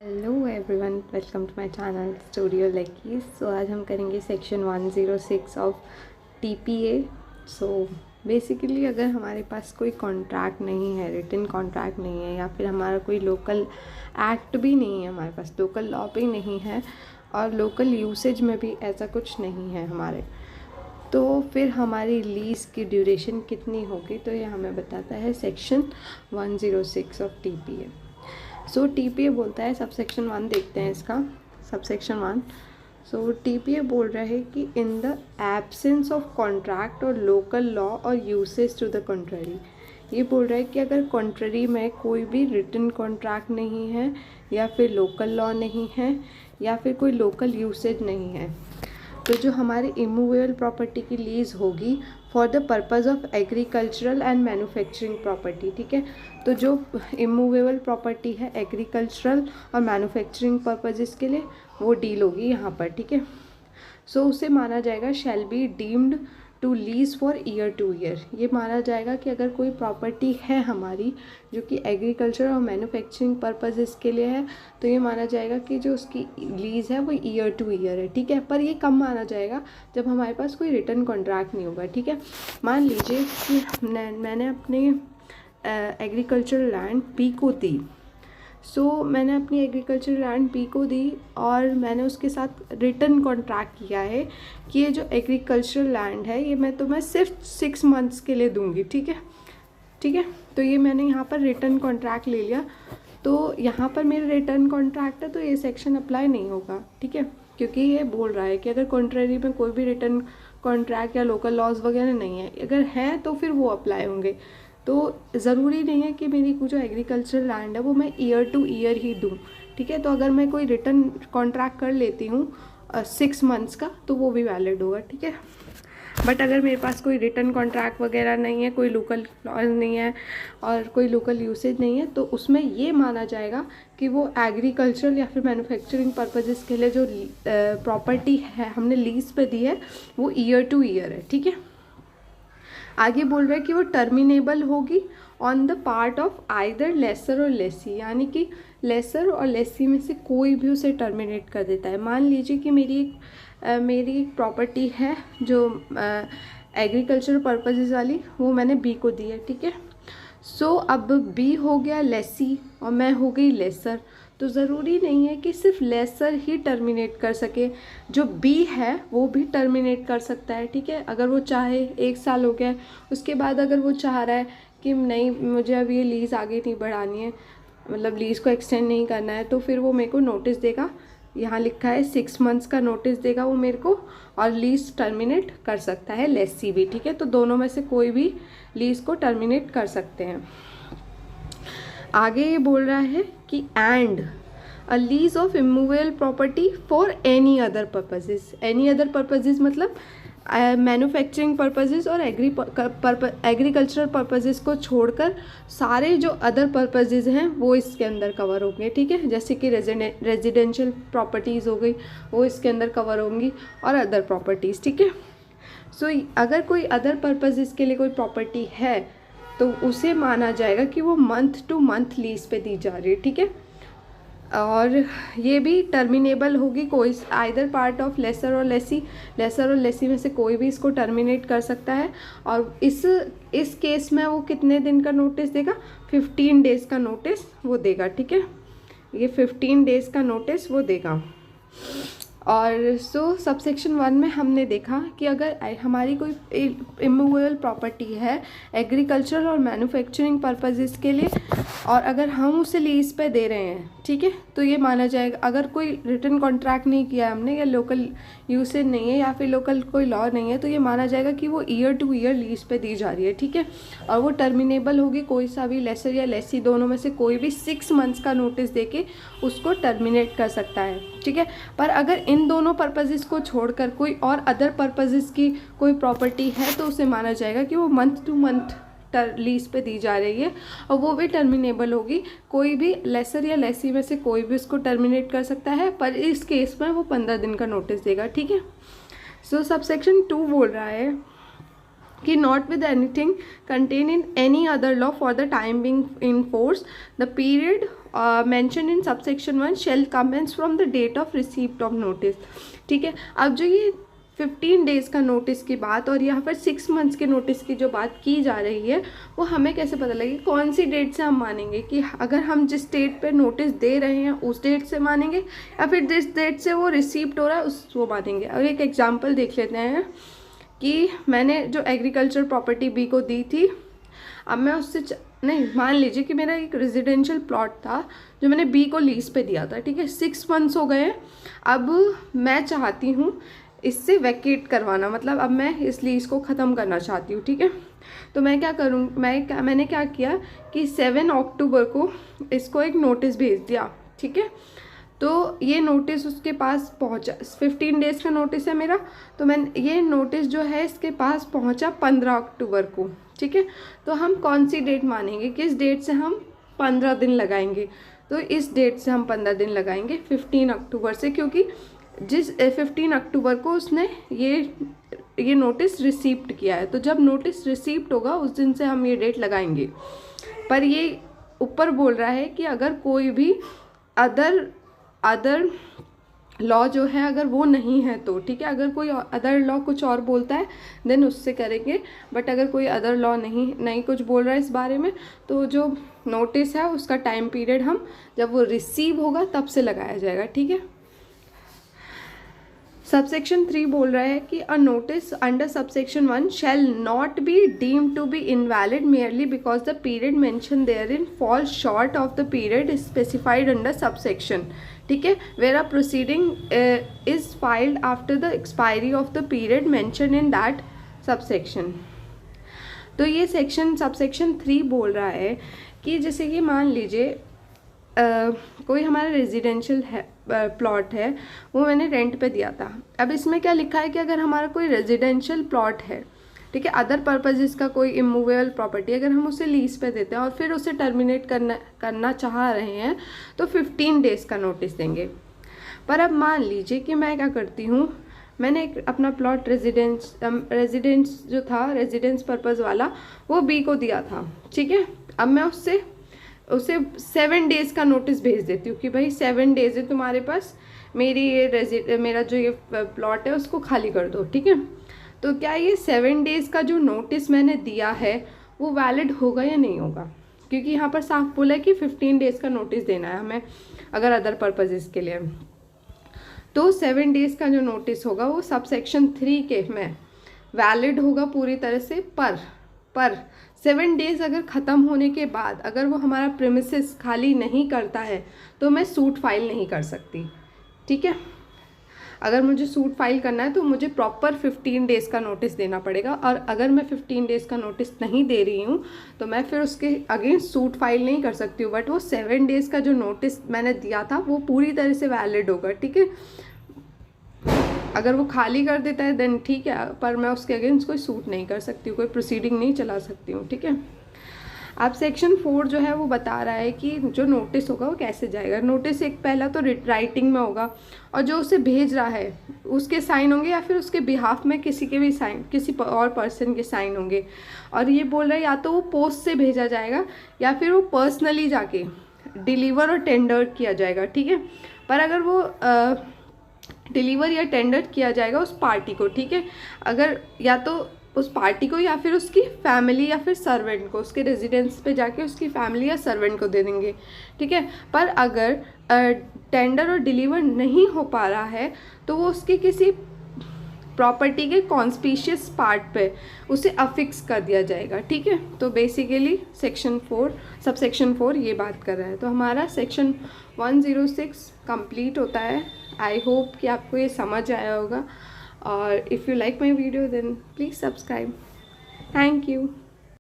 Hello everyone, welcome to my channel studio Lucky's. So आज हम करेंगे section 106 of TPA. So basically अगर हमारे पास कोई कॉन्ट्रैक्ट नहीं है, रिटन कॉन्ट्रैक्ट नहीं है, या फिर हमारा कोई लोकल एक्ट भी नहीं है, हमारे पास लोकल लॉ भी नहीं है और लोकल यूसेज में भी ऐसा कुछ नहीं है हमारे, तो फिर हमारी लीज़ की ड्यूरेशन कितनी होगी, तो ये हमें बताता है section 106 of TPA. So TPA बोलता है, सबसेक्शन 1 देखते हैं इसका, सबसेक्शन 1। सो टीपीए बोल रहा है कि in the absence of contract और लोकल लॉ और यूसेज टू द कंट्ररी। ये बोल रहा है कि अगर कंट्ररी में कोई भी रिटन कॉन्ट्रैक्ट नहीं है, या फिर लोकल लॉ नहीं है, या फिर कोई लोकल यूसेज नहीं है, तो जो हमारी इमूवेबल प्रॉपर्टी की लीज़ होगी for the purpose of agricultural and manufacturing property, ठीक है। तो जो इमूवेबल प्रॉपर्टी है एग्रीकल्चरल और मैन्युफैक्चरिंग पर्पजेज़ के लिए, वो डील होगी यहाँ पर, ठीक है। सो उसे माना जाएगा shall be deemed to lease for year to year. ये माना जाएगा कि अगर कोई प्रॉपर्टी है हमारी जो कि एग्रीकल्चर और मैन्युफैक्चरिंग पर्पजेज़ के लिए है, तो ये माना जाएगा कि जो उसकी लीज़ है वो ईयर टू ईयर है, ठीक है। पर ये कब माना जाएगा? जब हमारे पास कोई रिटर्न कॉन्ट्रैक्ट नहीं होगा, ठीक है। मान लीजिए कि मैंने अपने एग्रीकल्चर लैंड बी को दी। मैंने अपनी एग्रीकल्चर लैंड बी को दी और मैंने उसके साथ रिटर्न कॉन्ट्रैक्ट किया है कि ये जो एग्रीकल्चर लैंड है ये मैं सिर्फ 6 मंथ्स के लिए दूंगी, ठीक है, ठीक है। तो ये मैंने यहाँ पर रिटर्न कॉन्ट्रैक्ट ले लिया, तो यहाँ पर मेरा रिटर्न कॉन्ट्रैक्ट है, तो ये सेक्शन अप्लाई नहीं होगा, ठीक है, क्योंकि ये बोल रहा है कि अगर कॉन्ट्ररी में कोई भी रिटर्न कॉन्ट्रैक्ट या लोकल लॉज वगैरह नहीं है, अगर हैं तो फिर वो अप्लाई होंगे। तो ज़रूरी नहीं है कि मेरी जो एग्रीकल्चर लैंड है वो मैं ईयर टू ईयर ही दूँ, ठीक है। तो अगर मैं कोई रिटर्न कॉन्ट्रैक्ट कर लेती हूँ 6 मंथ्स का, तो वो भी वैलिड होगा, ठीक है। बट अगर मेरे पास कोई रिटर्न कॉन्ट्रैक्ट वगैरह नहीं है, कोई लोकल लॉज नहीं है और कोई लोकल यूसेज नहीं है, तो उसमें ये माना जाएगा कि वो एग्रीकल्चरल या फिर मैन्युफैक्चरिंग पर्पजेज़ के लिए जो प्रॉपर्टी है हमने लीज पे दी है वो ईयर टू ईयर है, ठीक है। आगे बोल रहा है कि वो टर्मिनेबल होगी on the part of either lessor और लेसी, यानी कि लेसर और लेसी में से कोई भी उसे टर्मिनेट कर देता है। मान लीजिए कि मेरी एक प्रॉपर्टी है जो एग्रीकल्चर पर्पजेज़ वाली, वो मैंने बी को दी है, ठीक है। अब बी हो गया लेसी और मैं हो गई लेसर, तो ज़रूरी नहीं है कि सिर्फ लेसर ही टर्मिनेट कर सके, जो बी है वो भी टर्मिनेट कर सकता है, ठीक है। अगर वो चाहे, 1 साल हो गया, उसके बाद अगर वो चाह रहा है कि नहीं मुझे अब ये लीज़ आगे नहीं बढ़ानी है, मतलब लीज़ को एक्सटेंड नहीं करना है, तो फिर वो मेरे को नोटिस देगा, यहाँ लिखा है 6 मंथ्स का नोटिस देगा वो मेरे को, और लीज़ टर्मिनेट कर सकता है लेसी भी, ठीक है। तो दोनों में से कोई भी लीज़ को टर्मिनेट कर सकते हैं। आगे ये बोल रहा है कि and a lease of immovable property for any other purposes. Any other purposes मतलब मैन्युफैक्चरिंग पर्पजेज और एग्रीकल्चरल पर्पजेज को छोड़कर सारे जो अदर पर्पजेज हैं वो इसके अंदर कवर होंगे, ठीक है। जैसे कि रेजिडेंशियल प्रॉपर्टीज़ हो गई, वो इसके अंदर कवर होंगी, और अदर प्रॉपर्टीज़, ठीक है। अगर कोई अदर पर्पजेज के लिए कोई प्रॉपर्टी है तो उसे माना जाएगा कि वो मंथ टू मंथ लीज पे दी जा रही है, ठीक है। और ये भी टर्मिनेबल होगी, कोई आइदर पार्ट ऑफ लेसर और लेसी में से कोई भी इसको टर्मिनेट कर सकता है। और इस केस में वो कितने दिन का नोटिस देगा? 15 डेज़ का नोटिस वो देगा, ठीक है। ये 15 डेज़ का नोटिस वो देगा। और सबसेक्शन 1 में हमने देखा कि अगर हमारी कोई इमूवेबल प्रॉपर्टी है एग्रीकल्चरल और मैन्युफैक्चरिंग पर्पजेज़ के लिए, और अगर हम उसे लीज पे दे रहे हैं, ठीक है, तो ये माना जाएगा। अगर कोई रिटर्न कॉन्ट्रैक्ट नहीं किया है हमने, या लोकल यूसेज नहीं है, या फिर लोकल कोई लॉ नहीं है, तो ये माना जाएगा कि वो ईयर टू ईयर लीज पे दी जा रही है, ठीक है। और वो टर्मिनेबल होगी, कोई सा भी लेसर या लेसी दोनों में से कोई भी 6 मंथ्स का नोटिस देके उसको टर्मिनेट कर सकता है, ठीक है। पर अगर इन दोनों पर्पजेज़ को छोड़कर कोई और अदर पर्पजेज़ की कोई प्रॉपर्टी है, तो उसे माना जाएगा कि वो मंथ टू मंथ लीज पे दी जा रही है, और वो भी टर्मिनेबल होगी। कोई भी लेसर या लेसी में से कोई भी उसको टर्मिनेट कर सकता है, पर इस केस में वो 15 दिन का नोटिस देगा, ठीक है। सबसेक्शन 2 बोल रहा है कि not with anything contained in any other law for the time being in force, the period mention in subsection 1 shall commence from the date of receipt of notice. ठीक है, अब जो ये 15 डेज़ का नोटिस की बात और यहाँ पर 6 मंथ्स के नोटिस की जो बात की जा रही है, वो हमें कैसे पता लगेगी, कौन सी डेट से हम मानेंगे कि अगर हम जिस डेट पे नोटिस दे रहे हैं उस डेट से मानेंगे या फिर जिस डेट से वो रिसीप्ट हो रहा है उस वो मानेंगे। और एक एग्जांपल देख लेते हैं कि मैंने जो एग्रीकल्चर प्रॉपर्टी बी को दी थी, अब मैं उससे नहीं, मान लीजिए कि मेरा एक रेजिडेंशियल प्लॉट था जो मैंने बी को लीज पे दिया था। ठीक है, 6 मंथ्स हो गए, अब मैं चाहती हूँ इससे वैकेट करवाना, मतलब अब मैं इस लीज को ख़त्म करना चाहती हूँ। ठीक है, तो मैं क्या करूँ, मैंने क्या किया कि 7 अक्टूबर को इसको एक नोटिस भेज दिया। ठीक है, तो ये नोटिस उसके पास पहुंचा, 15 डेज़ का नोटिस है मेरा, तो ये नोटिस जो है इसके पास पहुंचा 15 अक्टूबर को। ठीक है, तो हम कौन सी डेट मानेंगे, किस डेट से हम 15 दिन लगाएंगे, तो इस डेट से हम 15 दिन लगाएंगे 15 अक्टूबर से, क्योंकि जिस 15 अक्टूबर को उसने ये नोटिस रिसीप्ट किया है, तो जब नोटिस रिसीप्ट होगा उस दिन से हम ये डेट लगाएंगे। पर ये ऊपर बोल रहा है कि अगर कोई भी अदर लॉ जो है अगर वो नहीं है तो, ठीक है, अगर कोई अदर लॉ कुछ और बोलता है देन उससे करेंगे, बट अगर कोई अदर लॉ नहीं कुछ बोल रहा है इस बारे में, तो जो नोटिस है उसका टाइम पीरियड हम जब वो रिसीव होगा तब से लगाया जाएगा। ठीक है, सबसेक्शन 3 बोल रहा है कि a notice under subsection 1 shall not be deemed to be invalid merely because the period mention therein falls short of the period specified under subsection. ठीक है, where a proceeding is filed after the expiry of the period mention in that subsection. तो ये subsection 3 बोल रहा है कि जैसे कि मान लीजिए कोई हमारा रेजिडेंशियल है प्लॉट है, वो मैंने रेंट पे दिया था। अब इसमें क्या लिखा है कि अगर हमारा कोई रेजिडेंशियल प्लॉट है, ठीक है, अदर पर्पजेज़ का कोई इमूवेबल प्रॉपर्टी, अगर हम उसे लीज पे देते हैं और फिर उसे टर्मिनेट करना चाह रहे हैं तो 15 डेज़ का नोटिस देंगे। पर अब मान लीजिए कि मैं क्या करती हूँ, मैंने एक अपना प्लॉट रेजिडेंस जो था रेजिडेंस पर्पज़ वाला वो बी को दिया था। ठीक है, अब मैं उसे 7 डेज़ का नोटिस भेज देती हूँ कि भाई 7 डेज़ है तुम्हारे पास, मेरा जो ये प्लॉट है उसको खाली कर दो। ठीक है, तो क्या ये 7 डेज़ का जो नोटिस मैंने दिया है वो वैलिड होगा या नहीं होगा, क्योंकि यहाँ पर साफ बोला है कि 15 डेज़ का नोटिस देना है हमें अगर अदर पर्पजेज़ के लिए। तो 7 डेज़ का जो नोटिस होगा वो सबसेक्शन 3 के में वैलिड होगा पूरी तरह से, पर 7 डेज़ अगर ख़त्म होने के बाद अगर वो हमारा प्रेमिसेस खाली नहीं करता है तो मैं सूट फाइल नहीं कर सकती। ठीक है, अगर मुझे सूट फाइल करना है तो मुझे प्रॉपर 15 डेज़ का नोटिस देना पड़ेगा, और अगर मैं 15 डेज़ का नोटिस नहीं दे रही हूँ तो मैं फिर उसके अगेंस्ट सूट फाइल नहीं कर सकती हूँ, बट वो 7 डेज़ का जो नोटिस मैंने दिया था वो पूरी तरह से वैलिड होगा। ठीक है, अगर वो खाली कर देता है देन ठीक है, पर मैं उसके अगेंस्ट कोई सूट नहीं कर सकती हूँ, कोई प्रोसीडिंग नहीं चला सकती हूँ। ठीक है, अब सेक्शन 4 जो है वो बता रहा है कि जो नोटिस होगा वो कैसे जाएगा। नोटिस एक पहला तो राइटिंग में होगा, और जो उसे भेज रहा है उसके साइन होंगे या फिर उसके बिहाफ में किसी के भी साइन, किसी और पर्सन के साइन होंगे। और ये बोल रहा है या तो वो पोस्ट से भेजा जाएगा या फिर वो पर्सनली जाके डिलीवर और टेंडर किया जाएगा। ठीक है, पर अगर वो डिलीवर या टेंडर किया जाएगा उस पार्टी को, ठीक है, अगर या तो उस पार्टी को या फिर उसकी फैमिली या फिर सर्वेंट को, उसके रेजिडेंस पे जाके उसकी फैमिली या सर्वेंट को दे देंगे। ठीक है, पर अगर टेंडर और डिलीवर नहीं हो पा रहा है तो वो उसकी किसी प्रॉपर्टी के कॉन्स्पिशियस पार्ट पे उसे अफिक्स कर दिया जाएगा। ठीक है, तो बेसिकली सबसेक्शन 4 ये बात कर रहा है। तो हमारा सेक्शन 106 कंप्लीट होता है। आई होप कि आपको ये समझ आया होगा, और if you like my video then please subscribe. Thank you.